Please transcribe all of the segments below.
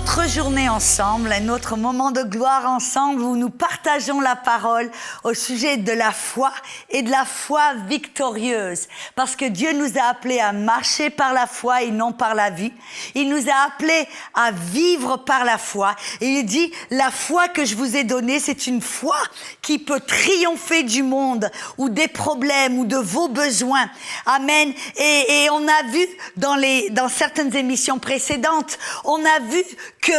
autre journée ensemble, un autre moment de gloire ensemble où nous partageons la parole au sujet de la foi et de la foi victorieuse. Parce que Dieu nous a appelés à marcher par la foi et non par la vue. Il nous a appelés à vivre par la foi. Et il dit, la foi que je vous ai donnée, c'est une foi qui peut triompher du monde ou des problèmes ou de vos besoins. Amen. Et on a vu dans certaines émissions précédentes, on a vu que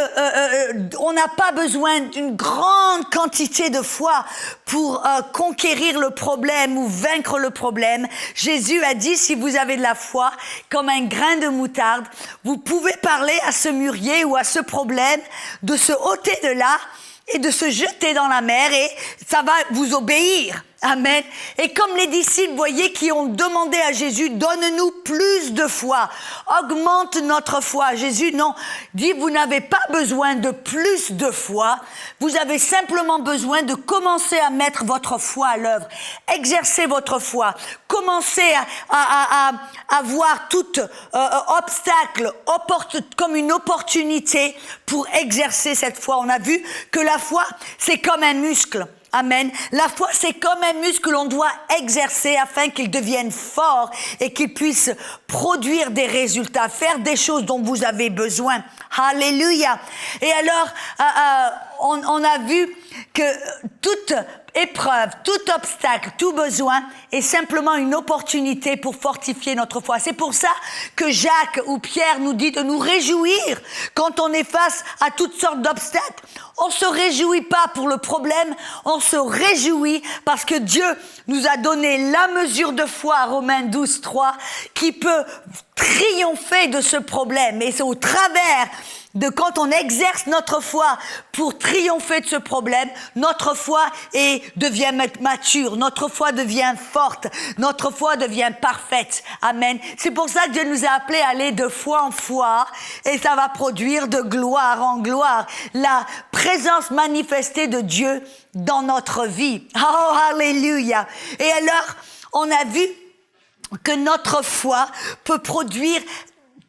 on n'a pas besoin d'une grande quantité de foi pour conquérir le problème ou vaincre le problème. Jésus a dit, si vous avez de la foi comme un grain de moutarde, vous pouvez parler à ce mûrier ou à ce problème de se ôter de là et de se jeter dans la mer et ça va vous obéir. Amen. Et comme les disciples, voyez, qui ont demandé à Jésus, donne-nous plus de foi, augmente notre foi. Jésus, non, dit, vous n'avez pas besoin de plus de foi, vous avez simplement besoin de commencer à mettre votre foi à l'œuvre, exercer votre foi, commencer à voir tout obstacle comme une opportunité pour exercer cette foi. On a vu que la foi, c'est comme un muscle. Amen. La foi, c'est comme un muscle que l'on doit exercer afin qu'il devienne fort et qu'il puisse produire des résultats, faire des choses dont vous avez besoin. Alléluia. Et alors, on a vu que toute épreuve, tout obstacle, tout besoin est simplement une opportunité pour fortifier notre foi. C'est pour ça que Jacques ou Pierre nous dit de nous réjouir quand on est face à toutes sortes d'obstacles. On se réjouit pas pour le problème, on se réjouit parce que Dieu nous a donné la mesure de foi, Romains 12, 3, qui peut triompher de ce problème. Et c'est au travers de quand on exerce notre foi pour triompher de ce problème, notre foi devient mature, notre foi devient forte, notre foi devient parfaite. Amen. C'est pour ça que Dieu nous a appelés à aller de foi en foi et ça va produire de gloire en gloire la présence manifestée de Dieu dans notre vie. Oh, alléluia. Et alors, on a vu que notre foi peut produire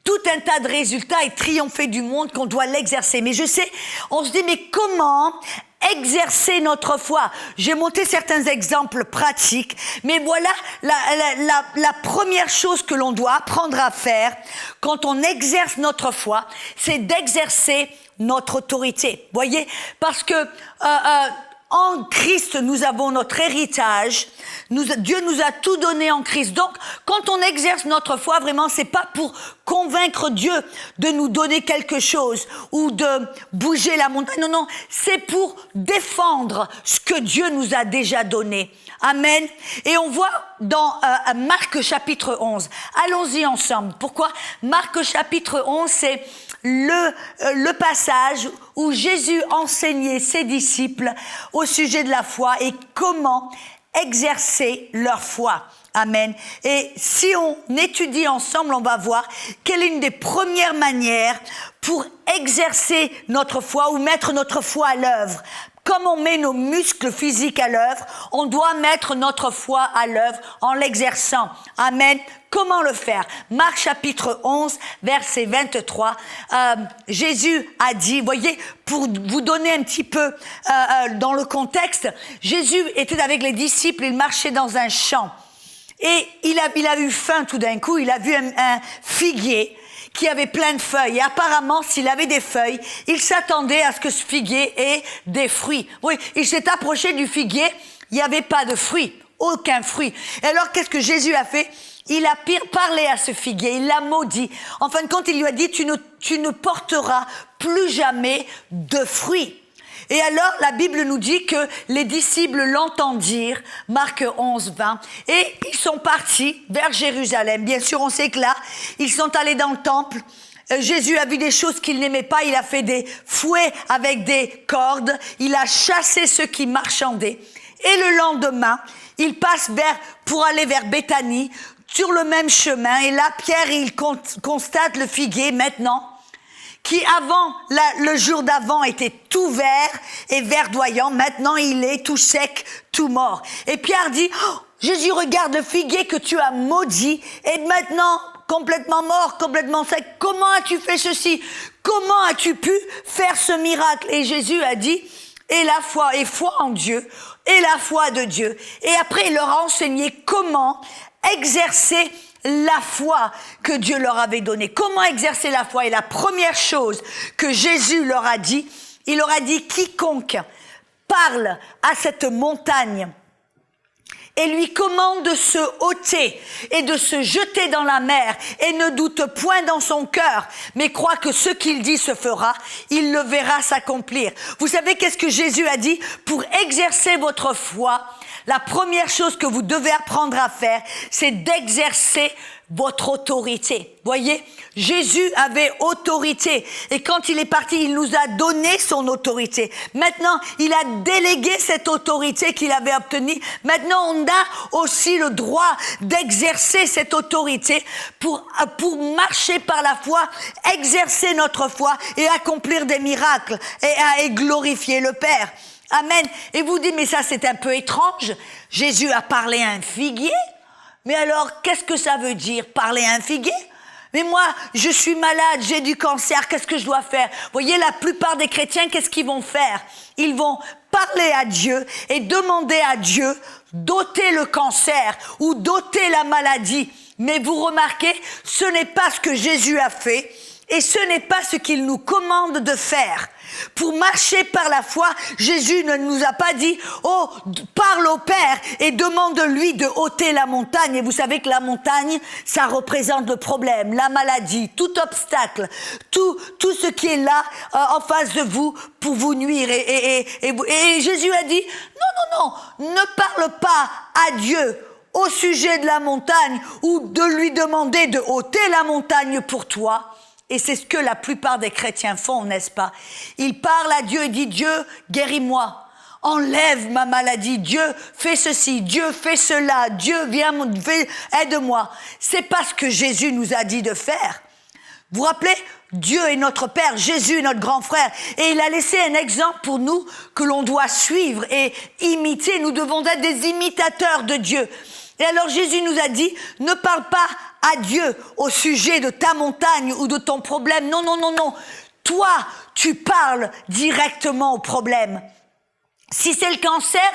tout un tas de résultats et triompher du monde qu'on doit l'exercer. Mais je sais, on se dit, mais comment exercer notre foi? J'ai monté certains exemples pratiques, mais voilà la première chose que l'on doit apprendre à faire quand on exerce notre foi, c'est d'exercer notre autorité. Voyez, parce que en Christ, nous avons notre héritage. Dieu nous a tout donné en Christ. Donc, quand on exerce notre foi, vraiment, c'est pas pour convaincre Dieu de nous donner quelque chose ou de bouger la montagne. Non, non, c'est pour défendre ce que Dieu nous a déjà donné. Amen. Et on voit dans Marc chapitre 11. Allons-y ensemble. Pourquoi? Marc chapitre 11, c'est le passage où Jésus enseignait ses disciples au sujet de la foi et comment exercer leur foi. Amen. Et si on étudie ensemble, on va voir quelle est une des premières manières pour exercer notre foi ou mettre notre foi à l'œuvre. Comme on met nos muscles physiques à l'œuvre, on doit mettre notre foi à l'œuvre en l'exerçant. Amen. Comment le faire? Marc chapitre 11, verset 23. Jésus a dit, voyez, pour vous donner un petit peu dans le contexte, Jésus était avec les disciples, il marchait dans un champ. Et il a eu faim tout d'un coup, il a vu un figuier qui avait plein de feuilles. Et apparemment, s'il avait des feuilles, il s'attendait à ce que ce figuier ait des fruits. Oui, il s'est approché du figuier, il n'y avait pas de fruits, aucun fruit. Et alors, qu'est-ce que Jésus a fait? Il a parlé à ce figuier, il l'a maudit. En fin de compte, il lui a dit, tu ne porteras plus jamais de fruits. Et alors, la Bible nous dit que les disciples l'entendirent, Marc 11, 20, et ils sont partis vers Jérusalem. Bien sûr, on sait que là, ils sont allés dans le temple. Jésus a vu des choses qu'il n'aimait pas. Il a fait des fouets avec des cordes. Il a chassé ceux qui marchandaient. Et le lendemain, il passe pour aller vers Béthanie, sur le même chemin. Et là, Pierre, il constate le figuier maintenant, qui le jour d'avant était tout vert et verdoyant, maintenant il est tout sec, tout mort. Et Pierre dit, oh, Jésus, regarde le figuier que tu as maudit, et maintenant complètement mort, complètement sec, comment as-tu fait ceci? Comment as-tu pu faire ce miracle? Et Jésus a dit, et la foi, et foi en Dieu, et la foi de Dieu. Et après, il leur a enseigné comment exercer la foi que Dieu leur avait donnée. Comment exercer la foi? Et la première chose que Jésus leur a dit, il leur a dit, quiconque parle à cette montagne et lui commande de se ôter et de se jeter dans la mer et ne doute point dans son cœur, mais croit que ce qu'il dit se fera, il le verra s'accomplir. Vous savez qu'est-ce que Jésus a dit? Pour exercer votre foi, la première chose que vous devez apprendre à faire, c'est d'exercer votre autorité. Voyez, Jésus avait autorité et quand il est parti, il nous a donné son autorité. Maintenant, il a délégué cette autorité qu'il avait obtenue. Maintenant, on a aussi le droit d'exercer cette autorité pour marcher par la foi, exercer notre foi et accomplir des miracles et glorifier le Père. Amen. Et vous dites, mais ça c'est un peu étrange. Jésus a parlé à un figuier. Mais alors, qu'est-ce que ça veut dire, parler à un figuier? Mais moi, je suis malade, j'ai du cancer, qu'est-ce que je dois faire? Vous voyez, la plupart des chrétiens, qu'est-ce qu'ils vont faire? Ils vont parler à Dieu et demander à Dieu d'ôter le cancer ou d'ôter la maladie. Mais vous remarquez, ce n'est pas ce que Jésus a fait et ce n'est pas ce qu'il nous commande de faire. Pour marcher par la foi, Jésus ne nous a pas dit « Oh, parle au Père et demande-lui de ôter la montagne. » Et vous savez que la montagne, ça représente le problème, la maladie, tout obstacle, tout ce qui est là en face de vous pour vous nuire. Et Jésus a dit « Non, ne parle pas à Dieu au sujet de la montagne ou de lui demander de ôter la montagne pour toi. » Et c'est ce que la plupart des chrétiens font, n'est-ce pas? Ils parlent à Dieu et disent « Dieu, guéris-moi, enlève ma maladie, Dieu, fais ceci, Dieu, fais cela, Dieu, viens, aide-moi. » C'est pas ce que Jésus nous a dit de faire. Vous vous rappelez? Dieu est notre Père, Jésus est notre grand frère. Et il a laissé un exemple pour nous que l'on doit suivre et imiter. Nous devons être des imitateurs de Dieu. Et alors Jésus nous a dit, ne parle pas à Dieu au sujet de ta montagne ou de ton problème. Non. Toi, tu parles directement au problème. Si c'est le cancer,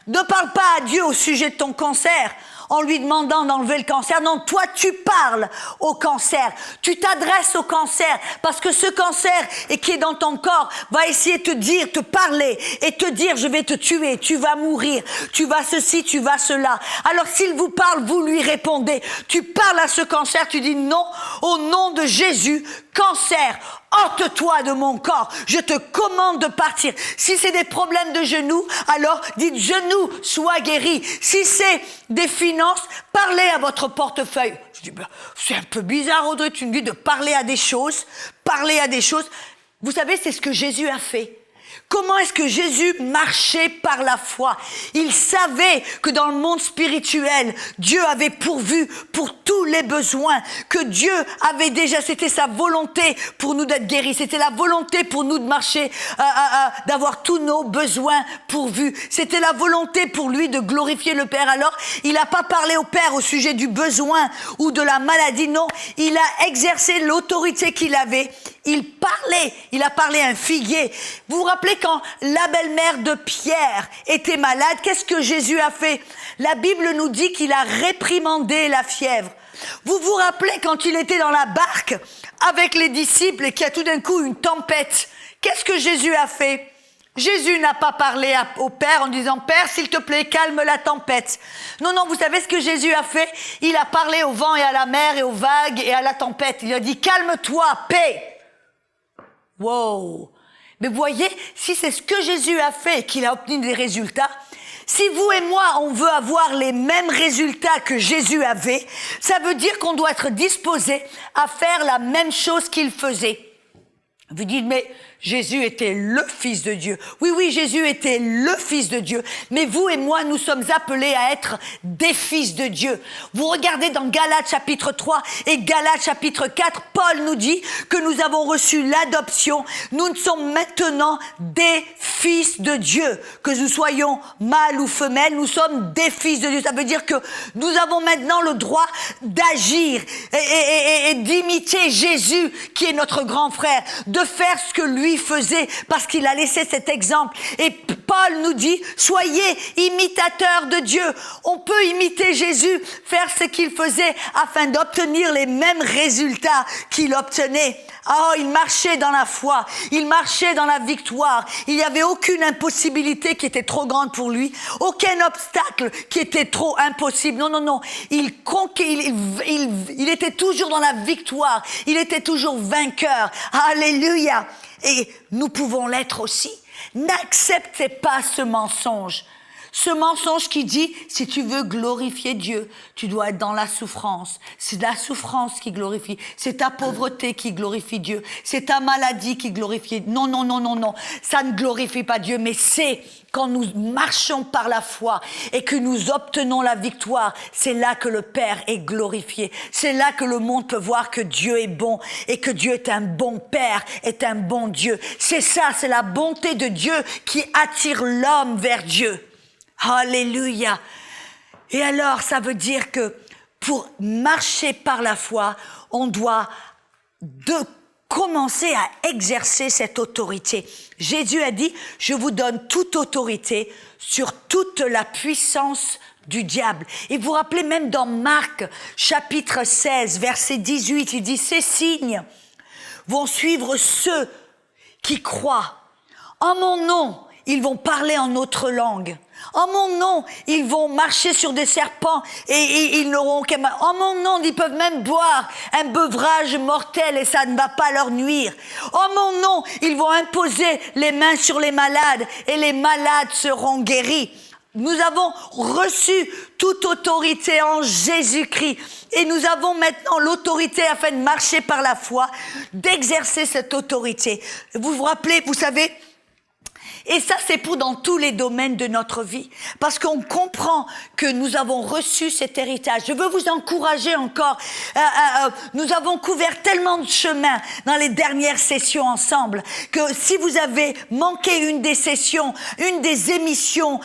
ne parle pas à Dieu au sujet de ton cancer en lui demandant d'enlever le cancer. Non, toi, tu parles au cancer. Tu t'adresses au cancer parce que ce cancer qui est dans ton corps va essayer de te parler et te dire, je vais te tuer, tu vas mourir, tu vas ceci, tu vas cela. Alors, s'il vous parle, vous lui répondez. Tu parles à ce cancer, tu dis non, au nom de Jésus, cancer, ôte-toi de mon corps, je te commande de partir. Si c'est des problèmes de genoux, alors dites genoux, sois guéri. Si c'est des finances, parlez à votre portefeuille. Je dis, c'est un peu bizarre Audrey, tu me dis de parler à des choses. Vous savez, c'est ce que Jésus a fait. Comment est-ce que Jésus marchait par la foi? Il savait que dans le monde spirituel, Dieu avait pourvu pour tous les besoins, que Dieu avait déjà, c'était sa volonté pour nous d'être guéris, c'était la volonté pour nous de marcher, d'avoir tous nos besoins pourvus. C'était la volonté pour lui de glorifier le Père. Alors, il n'a pas parlé au Père au sujet du besoin ou de la maladie, non. Il a exercé l'autorité qu'il avait. Il a parlé à un figuier. Vous vous rappelez quand la belle-mère de Pierre était malade, qu'est-ce que Jésus a fait? La Bible nous dit qu'il a réprimandé la fièvre. Vous vous rappelez quand il était dans la barque avec les disciples et qu'il y a tout d'un coup une tempête? Qu'est-ce que Jésus a fait? Jésus n'a pas parlé au Père en disant « Père, s'il te plaît, calme la tempête ». Non, vous savez ce que Jésus a fait? Il a parlé au vent et à la mer et aux vagues et à la tempête. Il a dit « Calme-toi, paix ». Wow! Mais vous voyez, si c'est ce que Jésus a fait et qu'il a obtenu des résultats, si vous et moi, on veut avoir les mêmes résultats que Jésus avait, ça veut dire qu'on doit être disposé à faire la même chose qu'il faisait. Vous dites, mais Jésus était le Fils de Dieu. Oui, Jésus était le Fils de Dieu. Mais vous et moi, nous sommes appelés à être des fils de Dieu. Vous regardez dans Galates chapitre 3 et Galates chapitre 4, Paul nous dit que nous avons reçu l'adoption. Nous sommes maintenant des fils de Dieu. Que nous soyons mâles ou femelles, nous sommes des fils de Dieu. Ça veut dire que nous avons maintenant le droit d'agir et d'imiter Jésus, qui est notre grand frère, de faire ce que lui faisait, parce qu'il a laissé cet exemple. Et Paul nous dit, soyez imitateurs de Dieu. On peut imiter Jésus, faire ce qu'il faisait afin d'obtenir les mêmes résultats qu'il obtenait. Oh, il marchait dans la foi, il marchait dans la victoire. Il n'y avait aucune impossibilité qui était trop grande pour lui, aucun obstacle qui était trop impossible. Non. Il était toujours dans la victoire, il était toujours vainqueur. Alléluia. Et nous pouvons l'être aussi. N'acceptez pas ce mensonge. Ce mensonge qui dit, si tu veux glorifier Dieu, tu dois être dans la souffrance. C'est la souffrance qui glorifie. C'est ta pauvreté qui glorifie Dieu. C'est ta maladie qui glorifie. Non. Ça ne glorifie pas Dieu, mais c'est quand nous marchons par la foi et que nous obtenons la victoire, c'est là que le Père est glorifié. C'est là que le monde peut voir que Dieu est bon et que Dieu est un bon Père, est un bon Dieu. C'est ça, c'est la bonté de Dieu qui attire l'homme vers Dieu. Alléluia. Et alors, ça veut dire que pour marcher par la foi, on doit commencer à exercer cette autorité. Jésus a dit, je vous donne toute autorité sur toute la puissance du diable. Et vous vous rappelez même dans Marc, chapitre 16, verset 18, il dit, ces signes vont suivre ceux qui croient. En mon nom, ils vont parler en autre langue. En mon nom, ils vont marcher sur des serpents et ils n'auront qu'un... En mon nom, ils peuvent même boire un beuvrage mortel et ça ne va pas leur nuire. En mon nom, ils vont imposer les mains sur les malades et les malades seront guéris. Nous avons reçu toute autorité en Jésus-Christ et nous avons maintenant l'autorité afin de marcher par la foi, d'exercer cette autorité. Vous vous rappelez, vous savez... Et ça, c'est pour dans tous les domaines de notre vie. Parce qu'on comprend que nous avons reçu cet héritage. Je veux vous encourager encore. Nous avons couvert tellement de chemins dans les dernières sessions ensemble que si vous avez manqué une des sessions, une des émissions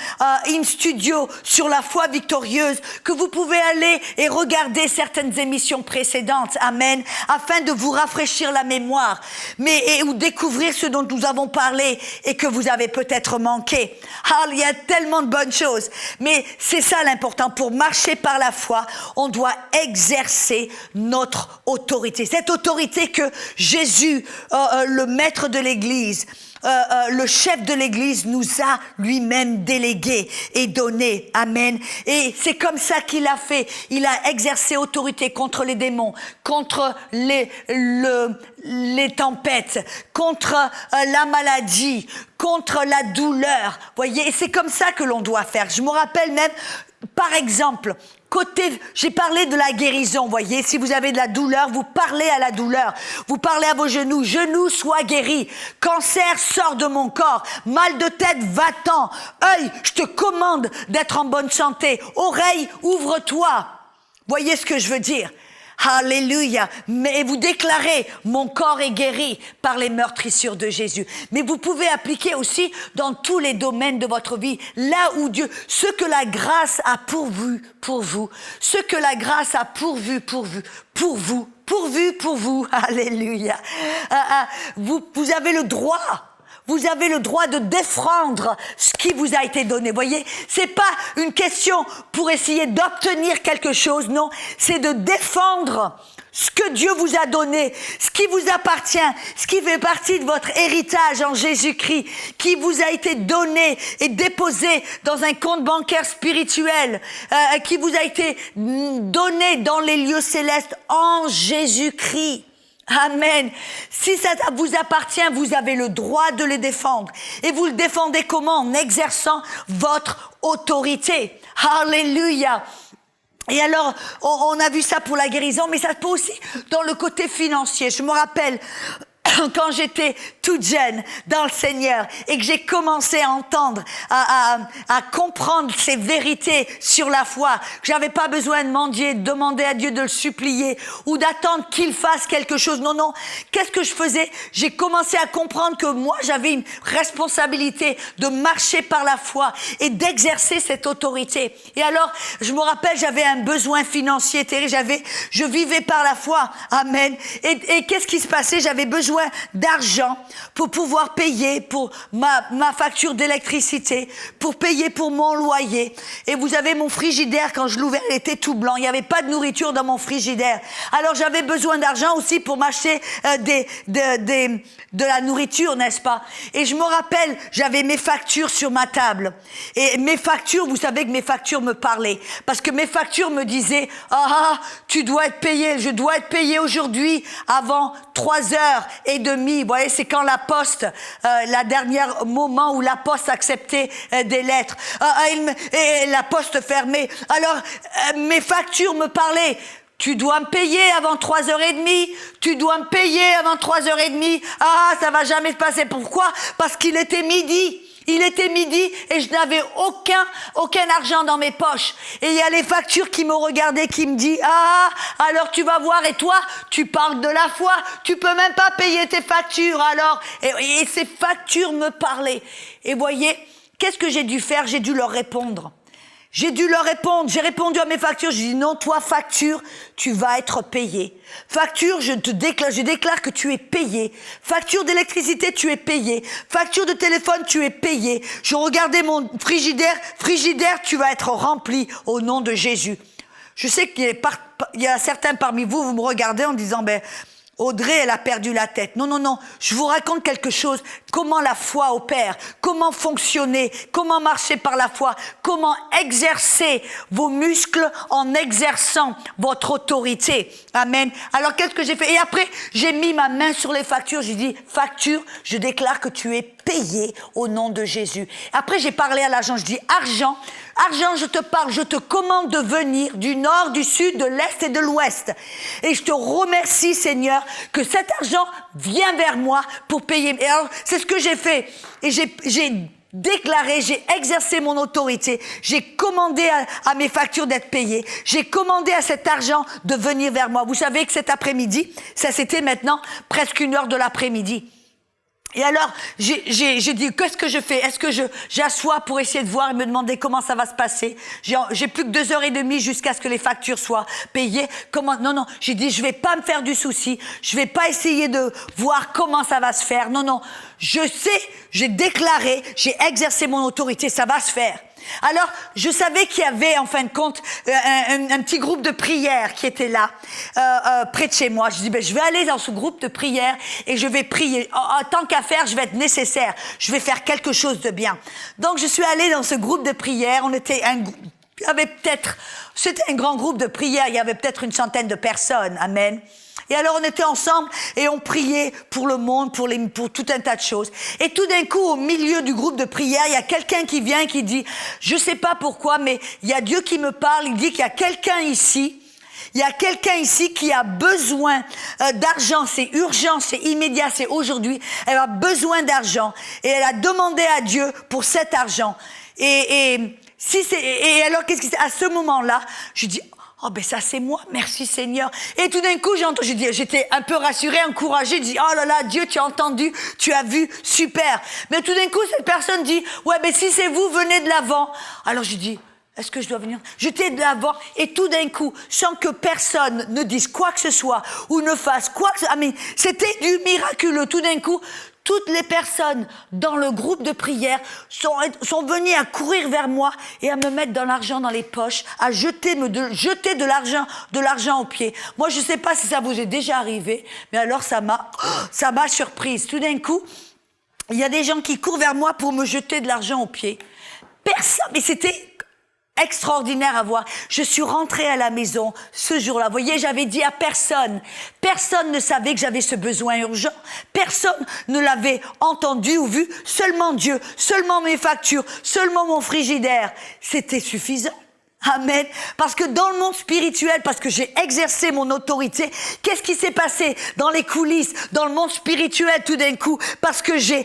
in studio sur la foi victorieuse, que vous pouvez aller et regarder certaines émissions précédentes. Amen. Afin de vous rafraîchir la mémoire. Ou découvrir ce dont nous avons parlé et que vous avez peut-être manqué. Il y a tellement de bonnes choses. Mais c'est ça l'important. Pour marcher par la foi, on doit exercer notre autorité. Cette autorité que Jésus, le maître de l'Église, le chef de l'Église nous a lui-même délégué et donné. Amen. Et c'est comme ça qu'il a fait. Il a exercé autorité contre les démons, contre les tempêtes, contre la maladie, contre la douleur. Voyez, et c'est comme ça que l'on doit faire. Je me rappelle même, par exemple, j'ai parlé de la guérison, voyez, si vous avez de la douleur, vous parlez à la douleur, vous parlez à vos genoux, sois guéri, cancer sort de mon corps, mal de tête va-t'en, œil, je te commande d'être en bonne santé, oreille, ouvre-toi. Voyez ce que je veux dire? Alléluia. Mais vous déclarez, mon corps est guéri par les meurtrissures de Jésus. Mais vous pouvez appliquer aussi dans tous les domaines de votre vie, là où Dieu, ce que la grâce a pourvu pour vous, ce que la grâce a pourvu pour vous. Alléluia. Vous avez le droit. Vous avez le droit de défendre ce qui vous a été donné. Voyez, c'est pas une question pour essayer d'obtenir quelque chose, non. C'est de défendre ce que Dieu vous a donné, ce qui vous appartient, ce qui fait partie de votre héritage en Jésus-Christ, qui vous a été donné et déposé dans un compte bancaire spirituel, qui vous a été donné dans les lieux célestes en Jésus-Christ. Amen. Si ça vous appartient, vous avez le droit de le défendre. Et vous le défendez comment? En exerçant votre autorité. Alléluia. Et alors, on a vu ça pour la guérison, mais ça peut aussi dans le côté financier. Je me rappelle, quand j'étais toute jeune dans le Seigneur et que j'ai commencé à entendre, à comprendre ces vérités sur la foi, que j'avais pas besoin de mendier, de demander à Dieu de le supplier ou d'attendre qu'il fasse quelque chose. Non, non. Qu'est-ce que je faisais? J'ai commencé à comprendre que moi, j'avais une responsabilité de marcher par la foi et d'exercer cette autorité. Et alors, je me rappelle, j'avais un besoin financier terrible. Je vivais par la foi. Amen. Et qu'est-ce qui se passait? J'avais besoin d'argent pour pouvoir payer pour ma facture d'électricité, pour payer pour mon loyer. Et vous avez mon frigidaire, quand je l'ouvrais, il était tout blanc. Il n'y avait pas de nourriture dans mon frigidaire. Alors, j'avais besoin d'argent aussi pour m'acheter de la nourriture, n'est-ce pas? Et je me rappelle, j'avais mes factures sur ma table. Et mes factures, vous savez que mes factures me parlaient. Parce que mes factures me disaient, tu dois être payé, je dois être payé aujourd'hui avant 3h30. Vous voyez, c'est quand la poste, la dernière moment où la poste acceptait des lettres. Et la poste fermée. Alors, mes factures me parlaient. Tu dois me payer avant 3h30. Tu dois me payer avant 3h30. Ça va jamais se passer. Pourquoi? Parce qu'il était midi. Il était midi et je n'avais aucun argent dans mes poches. Et il y a les factures qui me regardaient, qui me disent, alors tu vas voir, et toi, tu parles de la foi, tu peux même pas payer tes factures, alors. Et ces factures me parlaient. Et voyez, qu'est-ce que j'ai dû faire? J'ai dû leur répondre. J'ai dû leur répondre, j'ai répondu à mes factures, j'ai dit non, toi, facture, tu vas être payé. Facture, je déclare que tu es payé. Facture d'électricité, tu es payé. Facture de téléphone, tu es payé. Je regardais mon frigidaire, tu vas être rempli au nom de Jésus. Je sais qu'il y a certains parmi vous, vous me regardez en disant, Audrey, elle a perdu la tête. Non, non, non. Je vous raconte quelque chose. Comment la foi opère. Comment fonctionner. Comment marcher par la foi. Comment exercer vos muscles en exerçant votre autorité. Amen. Alors, qu'est-ce que j'ai fait? Et après, j'ai mis ma main sur les factures. J'ai dit, facture, je déclare que tu es payé au nom de Jésus. Après, j'ai parlé à l'agent. Je dis, argent, je te parle, je te commande de venir du nord, du sud, de l'est et de l'ouest. Et je te remercie, Seigneur, que cet argent vient vers moi pour payer. Et alors, c'est ce que j'ai fait. Et j'ai déclaré, j'ai exercé mon autorité. J'ai commandé à mes factures d'être payées. J'ai commandé à cet argent de venir vers moi. Vous savez que cet après-midi, ça c'était maintenant presque 1h de l'après-midi. Et alors, j'ai dit, qu'est-ce que je fais? Est-ce que j'assois pour essayer de voir et me demander comment ça va se passer? J'ai plus que 2h30 jusqu'à ce que les factures soient payées. Non, j'ai dit, je vais pas me faire du souci. Je vais pas essayer de voir comment ça va se faire. Non, je sais, j'ai déclaré, j'ai exercé mon autorité, ça va se faire. Alors, je savais qu'il y avait, en fin de compte, un petit groupe de prière qui était là, près de chez moi. Je dis, je vais aller dans ce groupe de prière et je vais prier. Tant qu'à faire, je vais être nécessaire. Je vais faire quelque chose de bien. Donc, je suis allée dans ce groupe de prière. C'était un grand groupe de prière. Il y avait peut-être 100 de personnes. Amen. Et alors, on était ensemble et on priait pour le monde, pour tout un tas de choses. Et tout d'un coup, au milieu du groupe de prière, il y a quelqu'un qui vient et qui dit, je sais pas pourquoi, mais il y a Dieu qui me parle. Il dit qu'il y a quelqu'un ici. Il y a quelqu'un ici qui a besoin d'argent, c'est urgent, c'est immédiat, c'est aujourd'hui. Elle a besoin d'argent et elle a demandé à Dieu pour cet argent. Et alors, qu'est-ce qui c'est? À ce moment-là, je dis, ça c'est moi, merci Seigneur. Et tout d'un coup, j'étais un peu rassurée, encouragée, je dis, oh là là, Dieu, tu as entendu, tu as vu, super. Mais tout d'un coup, cette personne dit, si c'est vous, venez de l'avant. Alors je dis, est-ce que je dois venir? J'étais de l'avant et tout d'un coup, sans que personne ne dise quoi que ce soit ou ne fasse quoi que ce soit, c'était du miraculeux. Tout d'un coup, toutes les personnes dans le groupe de prière sont venues à courir vers moi et à me mettre de l'argent dans les poches, à jeter de l'argent aux pieds. Moi, je ne sais pas si ça vous est déjà arrivé, mais alors ça m'a surprise. Tout d'un coup, il y a des gens qui courent vers moi pour me jeter de l'argent aux pieds. Personne, mais c'était extraordinaire à voir. Je suis rentrée à la maison ce jour-là. Vous voyez, j'avais dit à personne. Personne ne savait que j'avais ce besoin urgent. Personne ne l'avait entendu ou vu. Seulement Dieu, seulement mes factures, seulement mon frigidaire. C'était suffisant. Amen. Parce que dans le monde spirituel, parce que j'ai exercé mon autorité, qu'est-ce qui s'est passé dans les coulisses, dans le monde spirituel tout d'un coup? Parce que j'ai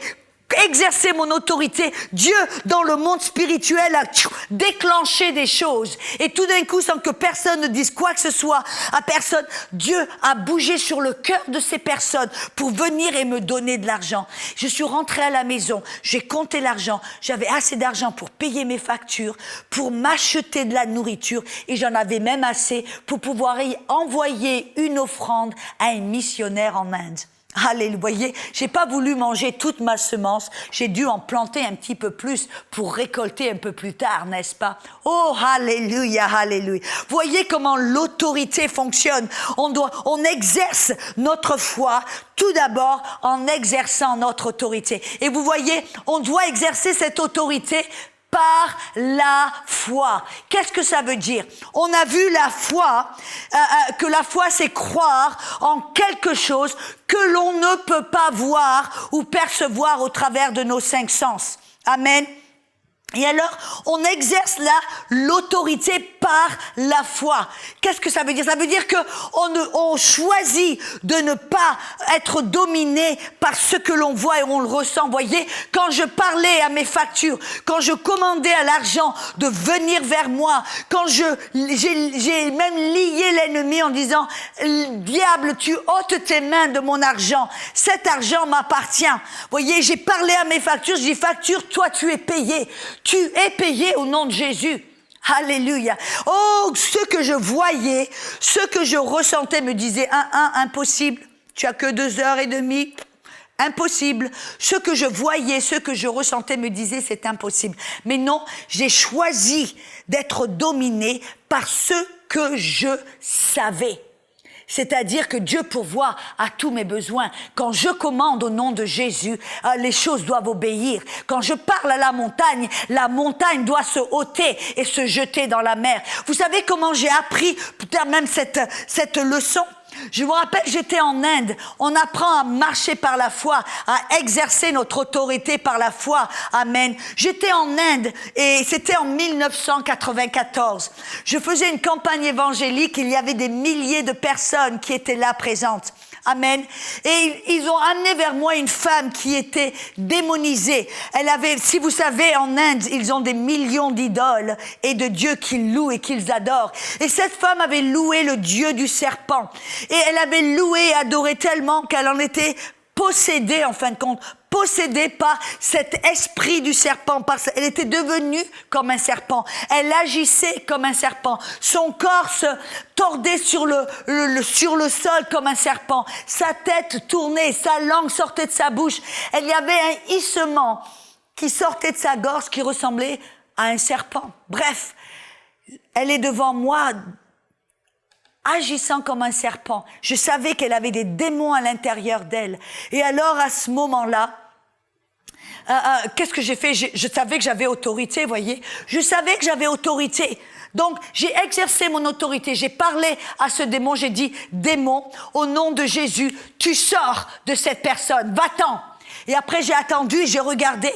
exercer mon autorité, Dieu dans le monde spirituel a déclenché des choses et tout d'un coup sans que personne ne dise quoi que ce soit à personne, Dieu a bougé sur le cœur de ces personnes pour venir et me donner de l'argent. Je suis rentrée à la maison, j'ai compté l'argent, j'avais assez d'argent pour payer mes factures, pour m'acheter de la nourriture et j'en avais même assez pour pouvoir y envoyer une offrande à un missionnaire en Inde. Alléluia, voyez, j'ai pas voulu manger toute ma semence, j'ai dû en planter un petit peu plus pour récolter un peu plus tard, n'est-ce pas? Oh, alléluia, alléluia. Voyez comment l'autorité fonctionne. On exerce notre foi tout d'abord en exerçant notre autorité. Et vous voyez, on doit exercer cette autorité par la foi. Qu'est-ce que ça veut dire? On a vu la foi, que la foi c'est croire en quelque chose que l'on ne peut pas voir ou percevoir au travers de nos 5 sens. Amen. Et alors, on exerce là l'autorité par la foi. Qu'est-ce que ça veut dire? Ça veut dire que on choisit de ne pas être dominé par ce que l'on voit et on le ressent. Voyez, quand je parlais à mes factures, quand je commandais à l'argent de venir vers moi, quand j'ai même lié l'ennemi en disant « Diable, tu ôtes tes mains de mon argent. Cet argent m'appartient. » Voyez, j'ai parlé à mes factures, je dis « Facture, toi tu es payé. Tu es payé au nom de Jésus. » Alléluia. Oh, ce que je voyais, ce que je ressentais me disait impossible. Tu as que 2h30. Impossible. Ce que je voyais, ce que je ressentais me disait c'est impossible. Mais non, j'ai choisi d'être dominé par ce que je savais. C'est-à-dire que Dieu pourvoit à tous mes besoins. Quand je commande au nom de Jésus, les choses doivent obéir. Quand je parle à la montagne doit se ôter et se jeter dans la mer. Vous savez comment j'ai appris peut-être même cette leçon? Je me rappelle, j'étais en Inde. On apprend à marcher par la foi, à exercer notre autorité par la foi. Amen. J'étais en Inde et c'était en 1994. Je faisais une campagne évangélique. Il y avait des milliers de personnes qui étaient là présentes. Amen. Et ils ont amené vers moi une femme qui était démonisée. Elle avait, si vous savez, en Inde, ils ont des millions d'idoles et de dieux qu'ils louent et qu'ils adorent. Et cette femme avait loué le dieu du serpent. Et elle avait loué et adoré tellement qu'elle en était possédée, en fin de compte, possédée par cet esprit du serpent. Elle était devenue comme un serpent. Elle agissait comme un serpent. Son corps se tordait sur le sol comme un serpent. Sa tête tournait, sa langue sortait de sa bouche. Il y avait un hissement qui sortait de sa gorge qui ressemblait à un serpent. Bref, elle est devant moi, agissant comme un serpent. Je savais qu'elle avait des démons à l'intérieur d'elle. Et alors, à ce moment-là, qu'est-ce que j'ai fait? Je savais que j'avais autorité, voyez. Je savais que j'avais autorité. Donc, j'ai exercé mon autorité. J'ai parlé à ce démon. J'ai dit, démon, au nom de Jésus, tu sors de cette personne. Va-t'en. Et après, j'ai attendu et j'ai regardé.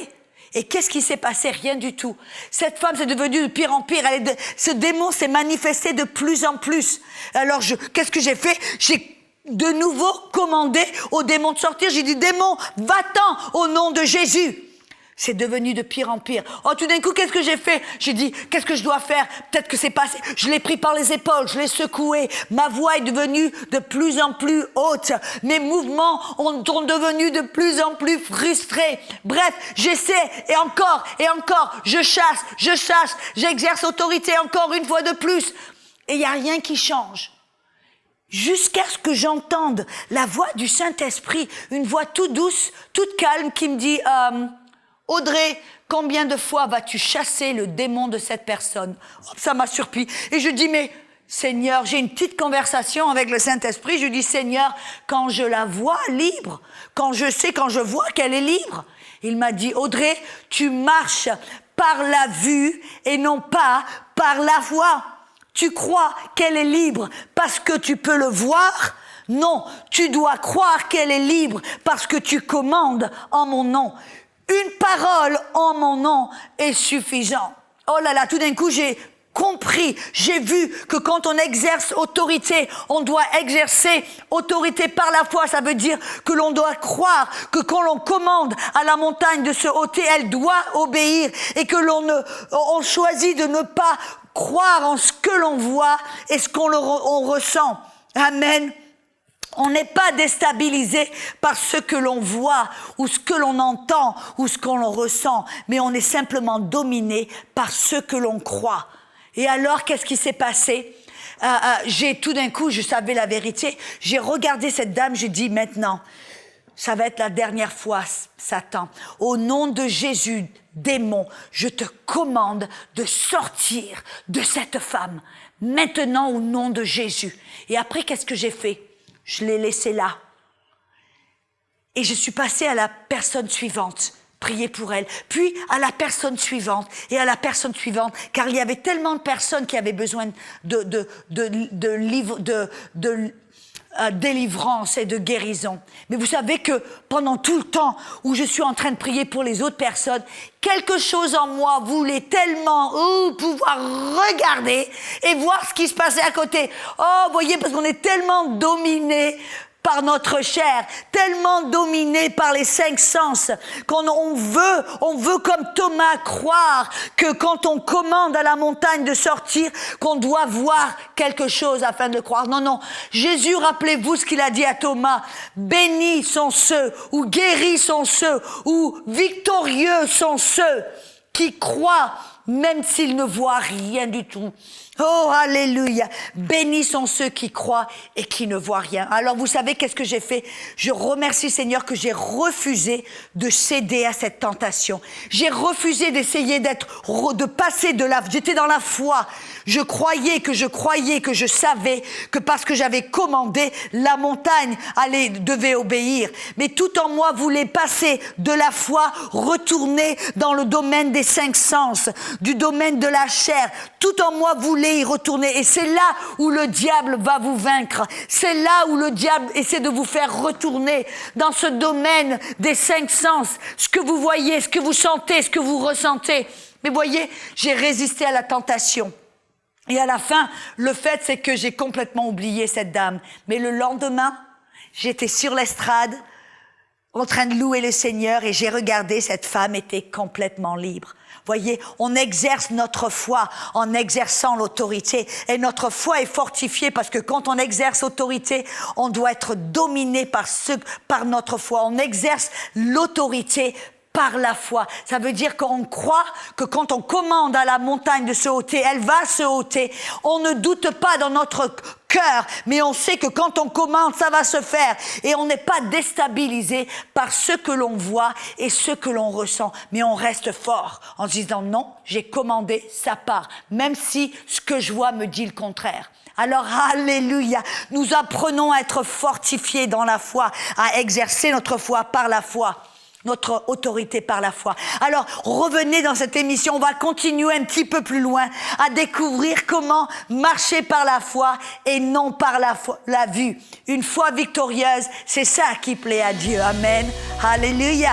Et qu'est-ce qui s'est passé? Rien du tout. Cette femme, c'est devenue de pire en pire. Ce démon s'est manifesté de plus en plus. Alors, qu'est-ce que j'ai fait? J'ai de nouveau commandé au démon de sortir. J'ai dit, démon, va-t'en au nom de Jésus. C'est devenu de pire en pire. Oh, tout d'un coup, qu'est-ce que j'ai fait? J'ai dit, qu'est-ce que je dois faire? Peut-être que c'est passé. Je l'ai pris par les épaules, je l'ai secoué. Ma voix est devenue de plus en plus haute. Mes mouvements sont devenus de plus en plus frustrés. Bref, j'essaie et encore, je chasse, j'exerce autorité encore une fois de plus. Et il n'y a rien qui change. Jusqu'à ce que j'entende la voix du Saint-Esprit, une voix toute douce, toute calme qui me dit... Audrey, combien de fois vas-tu chasser le démon de cette personne? Oh, ça m'a surpris. Et je dis, mais Seigneur, j'ai une petite conversation avec le Saint-Esprit. Je dis, Seigneur, quand je la vois libre, quand je vois qu'elle est libre, il m'a dit, Audrey, tu marches par la vue et non pas par la foi. Tu crois qu'elle est libre parce que tu peux le voir? Non, tu dois croire qu'elle est libre parce que tu commandes en mon nom. Une parole en mon nom est suffisant. Oh là là, tout d'un coup, j'ai compris, j'ai vu que quand on exerce autorité, on doit exercer autorité par la foi. Ça veut dire que l'on doit croire que quand l'on commande à la montagne de se ôter, elle doit obéir et que on choisit de ne pas croire en ce que l'on voit et ce on ressent. Amen. On n'est pas déstabilisé par ce que l'on voit ou ce que l'on entend ou ce qu'on ressent, mais on est simplement dominé par ce que l'on croit. Et alors, qu'est-ce qui s'est passé? Tout d'un coup, je savais la vérité. J'ai regardé cette dame, j'ai dit maintenant, ça va être la dernière fois, Satan. Au nom de Jésus, démon, je te commande de sortir de cette femme. Maintenant, au nom de Jésus. Et après, qu'est-ce que j'ai fait? Je l'ai laissée là. Et je suis passée à la personne suivante. Prier pour elle. Puis à la personne suivante. Et à la personne suivante. Car il y avait tellement de personnes qui avaient besoin de délivrance et de guérison. Mais vous savez que pendant tout le temps où je suis en train de prier pour les autres personnes, quelque chose en moi voulait tellement pouvoir regarder et voir ce qui se passait à côté. Oh, voyez, parce qu'on est tellement dominé par notre chair, tellement dominé par les 5 sens, qu'on veut comme Thomas croire que quand on commande à la montagne de sortir, qu'on doit voir quelque chose afin de le croire. Non, non. Jésus, rappelez-vous ce qu'il a dit à Thomas. Bénis sont ceux, ou guéris sont ceux, ou victorieux sont ceux qui croient, même s'ils ne voient rien du tout. Oh, alléluia. Bénis sont ceux qui croient et qui ne voient rien. Alors, vous savez qu'est-ce que j'ai fait? Je remercie Seigneur que j'ai refusé de céder à cette tentation. J'ai refusé d'essayer de passer j'étais dans la foi. Je croyais que je savais que parce que j'avais commandé, la montagne devait obéir. Mais tout en moi voulait passer de la foi, retourner dans le domaine des 5 sens, du domaine de la chair. Tout en moi voulait y retourner. Et c'est là où le diable va vous vaincre. C'est là où le diable essaie de vous faire retourner dans ce domaine des 5 sens. Ce que vous voyez, ce que vous sentez, ce que vous ressentez. Mais voyez, j'ai résisté à la tentation. Et à la fin, le fait, c'est que j'ai complètement oublié cette dame. Mais le lendemain, j'étais sur l'estrade, en train de louer le Seigneur, et j'ai regardé, cette femme était complètement libre. Voyez, on exerce notre foi en exerçant l'autorité. Et notre foi est fortifiée parce que quand on exerce l'autorité, on doit être dominé par notre foi. On exerce l'autorité par la foi. Ça veut dire qu'on croit que quand on commande à la montagne de se ôter, elle va se ôter. On ne doute pas dans notre cœur, mais on sait que quand on commande, ça va se faire. Et on n'est pas déstabilisé par ce que l'on voit et ce que l'on ressent. Mais on reste fort en se disant non, j'ai commandé, ça part. Même si ce que je vois me dit le contraire. Alors, alléluia, nous apprenons à être fortifiés dans la foi, à exercer notre foi par la foi. Notre autorité par la foi. Alors, revenez dans cette émission, on va continuer un petit peu plus loin à découvrir comment marcher par la foi et non par la vue. Une foi victorieuse, c'est ça qui plaît à Dieu. Amen. Alléluia.